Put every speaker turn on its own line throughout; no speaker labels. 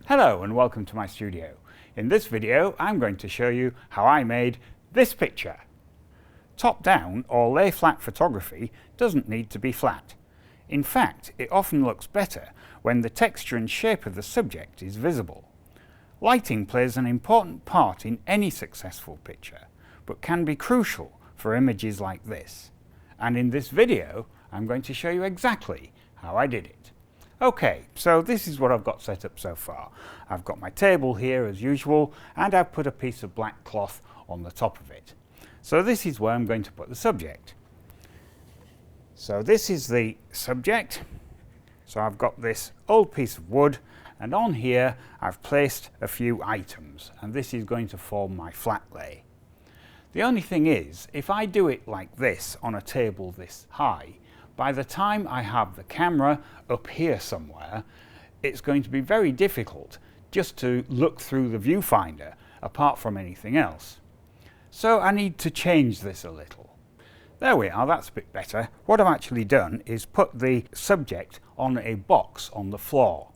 Hello and welcome to my studio. In this video I'm going to show you how I made this picture. Top-down or lay-flat photography doesn't need to be flat. In fact, it often looks better when the texture and shape of the subject is visible. Lighting plays an important part in any successful picture, but can be crucial for images like this. And in this video I'm going to show you exactly how I did it. Okay, so this is what I've got set up so far. I've got my table here as usual, and I've put a piece of black cloth on the top of it. So this is where I'm going to put the subject. So this is the subject. So I've got this old piece of wood, and on here I've placed a few items, and this is going to form my flat lay. The only thing is, if I do it like this on a table this high, by the time I have the camera up here somewhere, it's going to be very difficult just to look through the viewfinder apart from anything else. So I need to change this a little. There we are, that's a bit better. What I've actually done is put the subject on a box on the floor.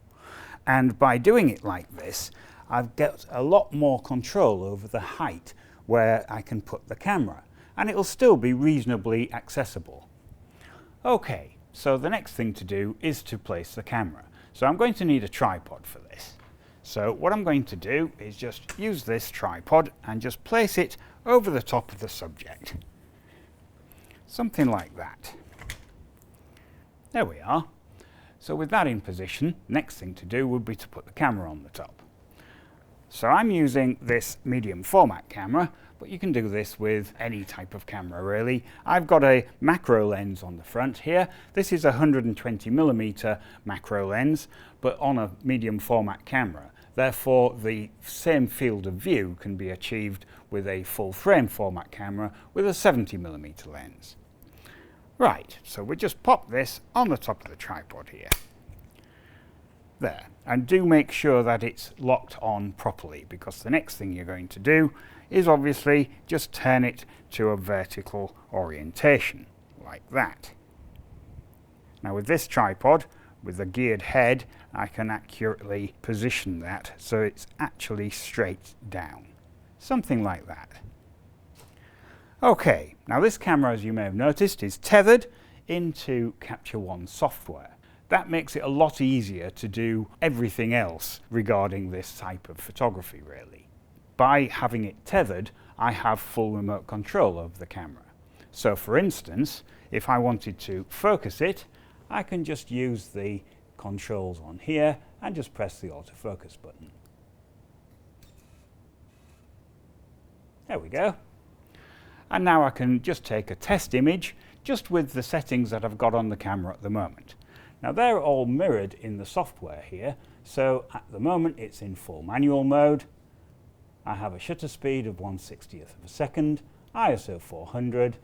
And by doing it like this, I've got a lot more control over the height where I can put the camera, and it'll still be reasonably accessible. Okay, so the next thing to do is to place the camera. So I'm going to need a tripod for this. So what I'm going to do is just use this tripod and just place it over the top of the subject. Something like that. There we are. So with that in position, next thing to do would be to put the camera on the top. So I'm using this medium format camera, but you can do this with any type of camera really. I've got a macro lens on the front here. This is a 120mm macro lens, but on a medium format camera. Therefore, the same field of view can be achieved with a full frame format camera with a 70mm lens. Right, so we just pop this on the top of the tripod here. There, and do make sure that it's locked on properly, because the next thing you're going to do is obviously just turn it to a vertical orientation, like that. Now with this tripod, with the geared head, I can accurately position that so it's actually straight down. Something like that. Okay, now this camera, as you may have noticed, is tethered into Capture One software. That makes it a lot easier to do everything else regarding this type of photography really. By having it tethered, I have full remote control over the camera. So for instance, if I wanted to focus it, I can just use the controls on here and just press the autofocus button. There we go. And now I can just take a test image just with the settings that I've got on the camera at the moment. Now they're all mirrored in the software here, so at the moment it's in full manual mode. I have a shutter speed of 1/60th of a second, ISO 400,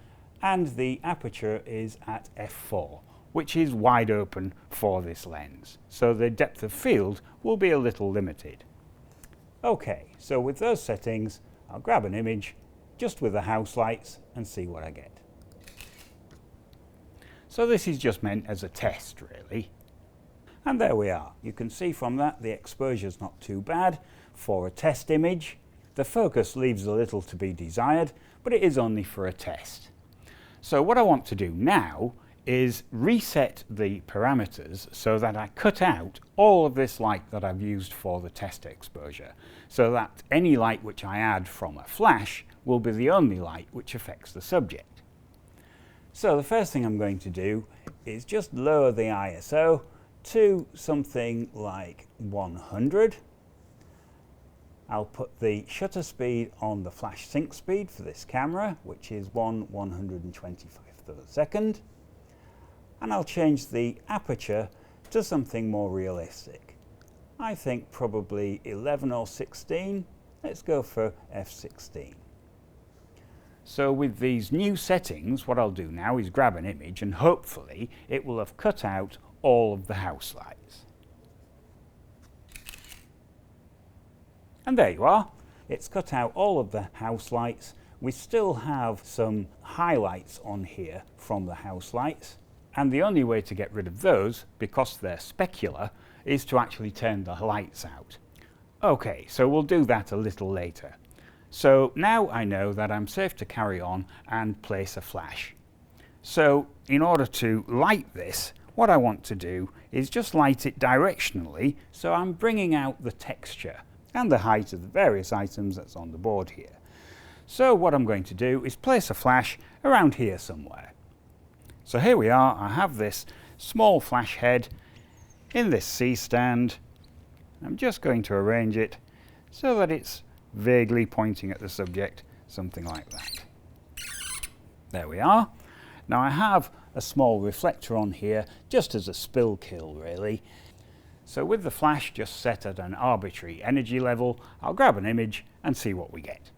and the aperture is at f4, which is wide open for this lens, so the depth of field will be a little limited. Okay, so with those settings, I'll grab an image just with the house lights and see what I get. So this is just meant as a test really. And there we are. You can see from that the exposure's not too bad for a test image. The focus leaves a little to be desired, but it is only for a test. So what I want to do now is reset the parameters so that I cut out all of this light that I've used for the test exposure, so that any light which I add from a flash will be the only light which affects the subject. So the first thing I'm going to do is just lower the ISO to something like 100. I'll put the shutter speed on the flash sync speed for this camera, which is 1/125th of a second. And I'll change the aperture to something more realistic. I think probably 11 or 16. Let's go for f16. So with these new settings, what I'll do now is grab an image and hopefully it will have cut out all of the house lights. And there you are. It's cut out all of the house lights. We still have some highlights on here from the house lights. And the only way to get rid of those, because they're specular, is to actually turn the lights out. Okay, so we'll do that a little later. So now I know that I'm safe to carry on and place a flash. So in order to light this, what I want to do is just light it directionally, so I'm bringing out the texture and the height of the various items that's on the board here. So what I'm going to do is place a flash around here somewhere. So here we are, I have this small flash head in this C stand. I'm just going to arrange it so that it's vaguely pointing at the subject, something like that. There we are. Now I have a small reflector on here, just as a spill kill really. So with the flash just set at an arbitrary energy level, I'll grab an image and see what we get.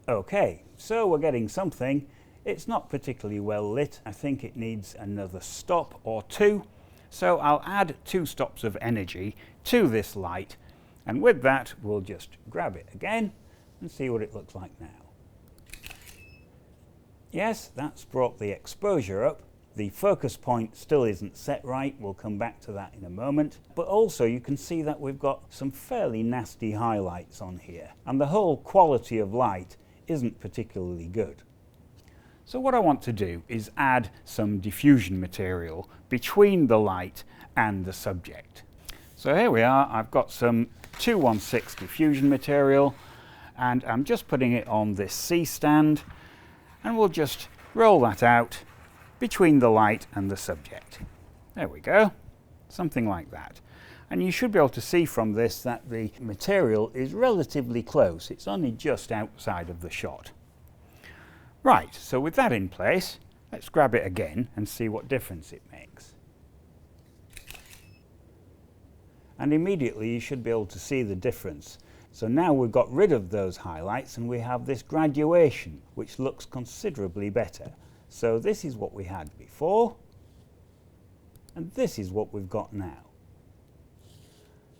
Okay, so we're getting something. It's not particularly well lit. I think it needs another stop or two. So I'll add 2 stops of energy to this light, and with that we'll just grab it again and see what it looks like now. Yes, that's brought the exposure up. The focus point still isn't set right. We'll come back to that in a moment. But also you can see that we've got some fairly nasty highlights on here, and the whole quality of light isn't particularly good. So what I want to do is add some diffusion material between the light and the subject. So here we are, I've got some 216 diffusion material, and I'm just putting it on this C stand, and we'll just roll that out between the light and the subject. There we go, something like that. And you should be able to see from this that the material is relatively close. It's only just outside of the shot. Right, so with that in place, let's grab it again and see what difference it makes. And immediately you should be able to see the difference. So now we've got rid of those highlights and we have this graduation, which looks considerably better. So this is what we had before, and this is what we've got now.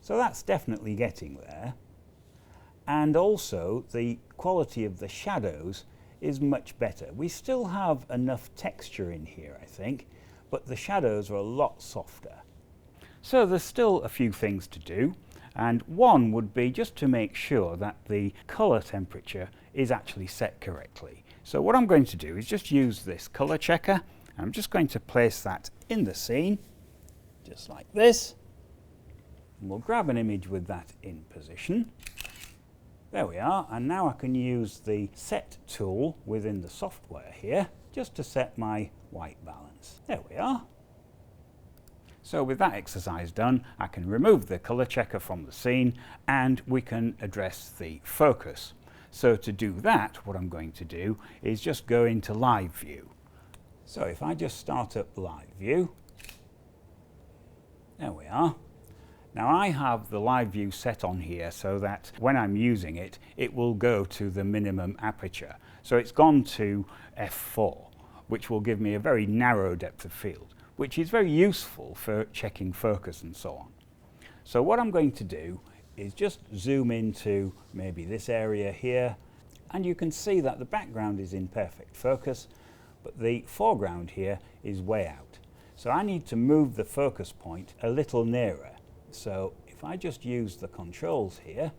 So that's definitely getting there. And also the quality of the shadows is much better. We still have enough texture in here, I think, but the shadows are a lot softer. So there's still a few things to do, and one would be just to make sure that the colour temperature is actually set correctly. So what I'm going to do is just use this colour checker. I'm just going to place that in the scene, just like this. And we'll grab an image with that in position. There we are, and now I can use the set tool within the software here just to set my white balance. There we are. So with that exercise done, I can remove the colour checker from the scene and we can address the focus. So to do that, what I'm going to do is just go into live view. So if I just start up live view, there we are. Now I have the live view set on here so that when I'm using it, it will go to the minimum aperture. So it's gone to f4, which will give me a very narrow depth of field, which is very useful for checking focus and so on. So what I'm going to do is just zoom into maybe this area here, and you can see that the background is in perfect focus, but the foreground here is way out. So I need to move the focus point a little nearer. So if I just use the controls here,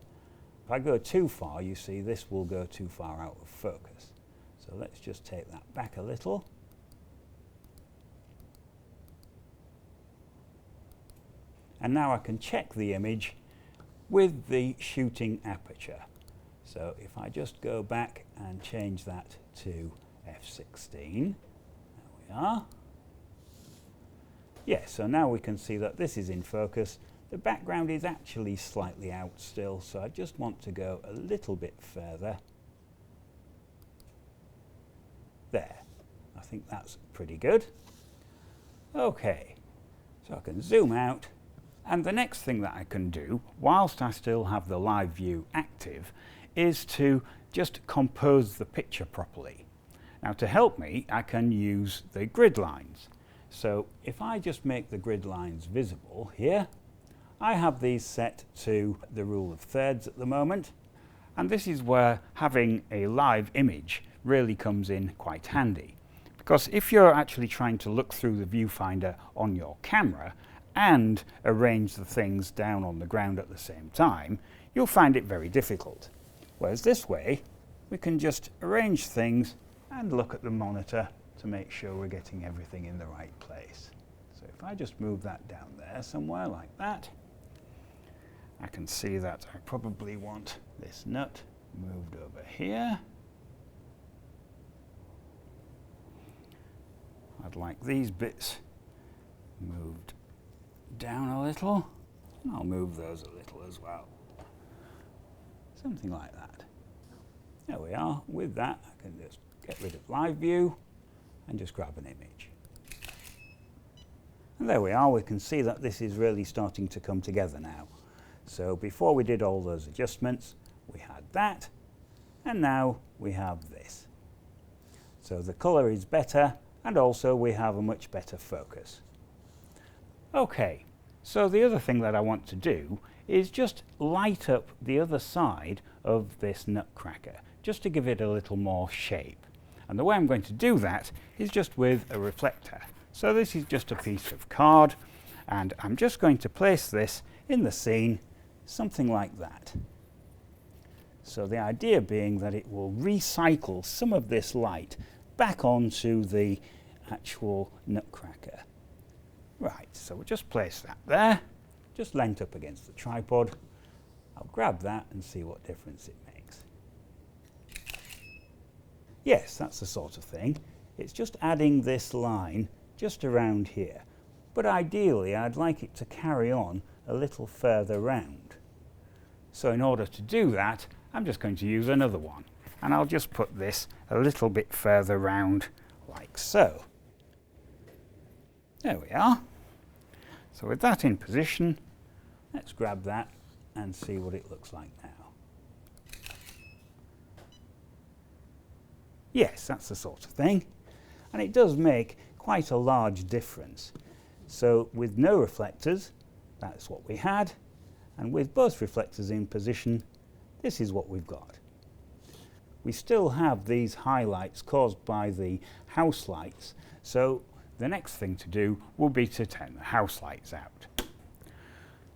if I go too far, you see this will go too far out of focus. So let's just take that back a little. And now I can check the image with the shooting aperture. So if I just go back and change that to f16, there we are. Yeah, so now we can see that this is in focus. The background is actually slightly out still, so I just want to go a little bit further. There, I think that's pretty good. Okay, so I can zoom out, and the next thing that I can do, whilst I still have the live view active, is to just compose the picture properly. Now to help me, I can use the grid lines. So if I just make the grid lines visible here, I have these set to the rule of thirds at the moment, and this is where having a live image really comes in quite handy, Because if you're actually trying to look through the viewfinder on your camera and arrange the things down on the ground at the same time, you'll find it very difficult. Whereas this way, we can just arrange things and look at the monitor to make sure we're getting everything in the right place. So if I just move that down there somewhere like that, I can see that I probably want this nut moved over here. I'd like these bits moved down a little. I'll move those a little as well. Something like that. There we are. With that, I can just get rid of live view and just grab an image. And there we are. We can see that this is really starting to come together now. So before we did all those adjustments, we had that, and now we have this. So the colour is better, and also we have a much better focus. Okay, so the other thing that I want to do is just light up the other side of this nutcracker, just to give it a little more shape. And the way I'm going to do that is just with a reflector. So this is just a piece of card, and I'm just going to place this in the scene, something like that. So the idea being that it will recycle some of this light back onto the actual nutcracker. Right, so we'll just place that there, just leant up against the tripod. I'll grab that and see what difference it makes. Yes, that's the sort of thing. It's just adding this line just around here. But ideally, I'd like it to carry on a little further round. So in order to do that, I'm just going to use another one. And I'll just put this a little bit further round, like so. There we are. So with that in position, let's grab that and see what it looks like now. Yes, that's the sort of thing. And it does make quite a large difference. So with no reflectors, that's what we had. And with both reflectors in position, this is what we've got. We still have these highlights caused by the house lights. So the next thing to do will be to turn the house lights out.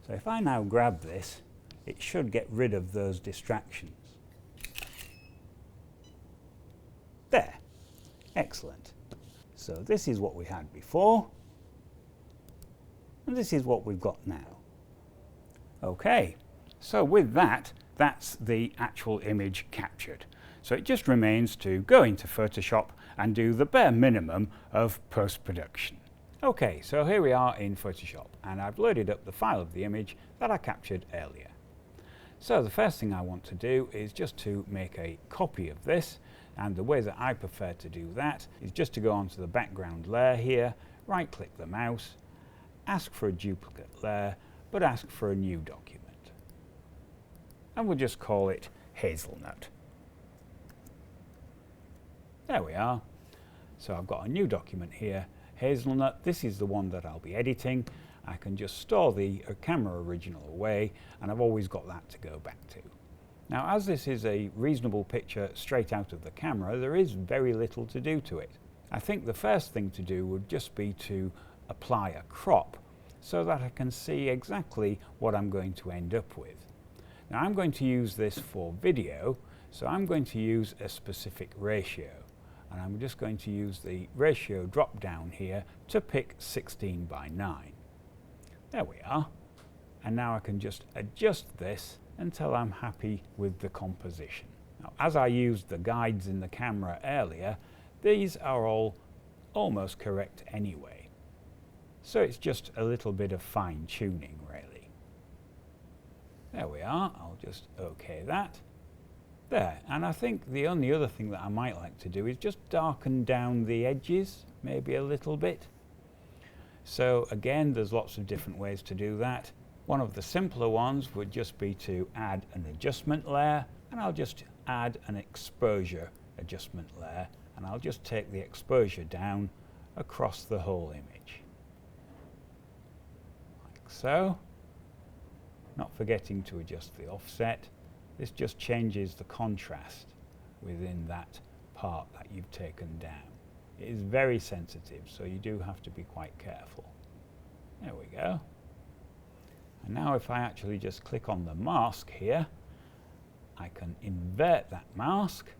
So if I now grab this, it should get rid of those distractions. There. Excellent. So this is what we had before, and this is what we've got now. Okay, so with that, that's the actual image captured. So it just remains to go into Photoshop and do the bare minimum of post-production. Okay, so here we are in Photoshop, and I've loaded up the file of the image that I captured earlier. So the first thing I want to do is just to make a copy of this, and the way that I prefer to do that is just to go onto the background layer here, right-click the mouse, ask for a duplicate layer, but ask for a new document. And we'll just call it Hazelnut. There we are. So I've got a new document here, Hazelnut. This is the one that I'll be editing. I can just store the camera original away, and I've always got that to go back to. Now, as this is a reasonable picture straight out of the camera, there is very little to do to it. I think the first thing to do would just be to apply a crop so that I can see exactly what I'm going to end up with. Now, I'm going to use this for video, so I'm going to use a specific ratio. And I'm just going to use the ratio drop down here to pick 16:9. There we are. And now I can just adjust this until I'm happy with the composition. Now, as I used the guides in the camera earlier, these are all almost correct anyway. So it's just a little bit of fine tuning, really. There we are. I'll just OK that. There, and I think the only other thing that I might like to do is just darken down the edges, maybe a little bit. So again, there's lots of different ways to do that. One of the simpler ones would just be to add an adjustment layer, and I'll just add an exposure adjustment layer, and I'll just take the exposure down across the whole image. Like so. Not forgetting to adjust the offset. This just changes the contrast within that part that you've taken down. It is very sensitive, so you do have to be quite careful. There we go. And now if I actually just click on the mask here, I can invert that mask.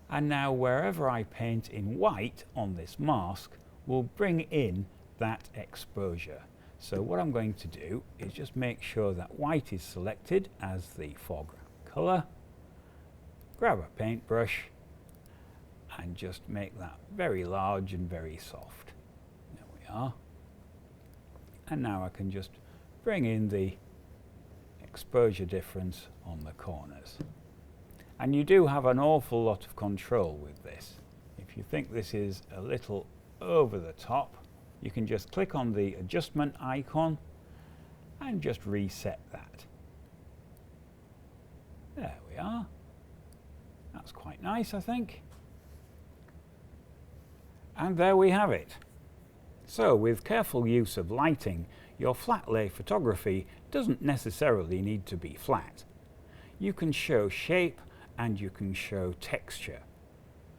And now wherever I paint in white on this mask will bring in that exposure. So what I'm going to do is just make sure that white is selected as the foreground colour. Grab a paintbrush and just make that very large and very soft. There we are. And now I can just bring in the exposure difference on the corners. And you do have an awful lot of control with this. If you think this is a little over the top, you can just click on the adjustment icon and just reset that. There we are. That's quite nice, I think. And there we have it. So with careful use of lighting, your flat lay photography doesn't necessarily need to be flat. You can show shape and you can show texture,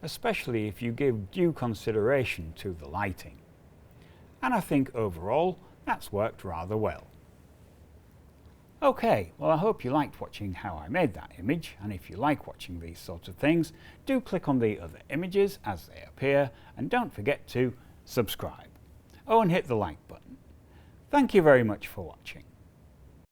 especially if you give due consideration to the lighting. And I think overall that's worked rather well. Okay, well I hope you liked watching how I made that image, and if you like watching these sorts of things, do click on the other images as they appear, and don't forget to subscribe. Oh, and hit the like button. Thank you very much for watching.